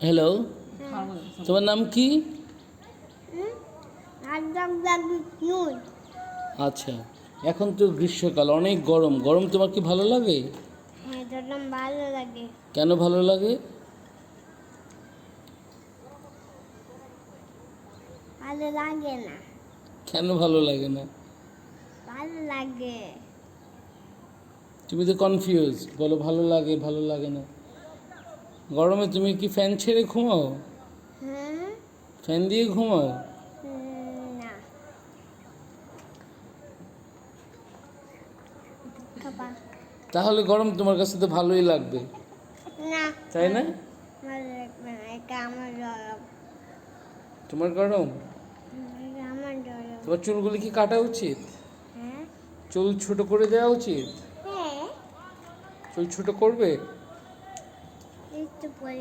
Hello, তোমার নাম কি? আচ্ছা, এখন তো গ্রীষ্মকাল, অনেক গরম। গরম তোমার কি ভালো লাগে? হ্যাঁ, গরম ভালো লাগে। কেন ভালো লাগে? ভালো লাগে না। কেন ভালো লাগে না? ভালো লাগে। তুমি তো কনফিউজ, বলো ভালো লাগে ভালো লাগে না। গরমে তুমি কি ফ্যান ছেড়ে ঘুমাও? হুম। ফ্যান দিয়ে ঘুমাও? না। খাবা। তাহলে গরম তোমার কাছে তো ভালোই লাগবে, না। তাই না? ভালো লাগবে না, এটা আমার গরম। তোমার গরম? এটা আমার গরম। তোমার চুলগুলি কি কাটা উচিত? হ্যাঁ। চুল ছোট করে দেওয়া উচিত? হ্যাঁ। চুল ছোট করবে? একটু পরে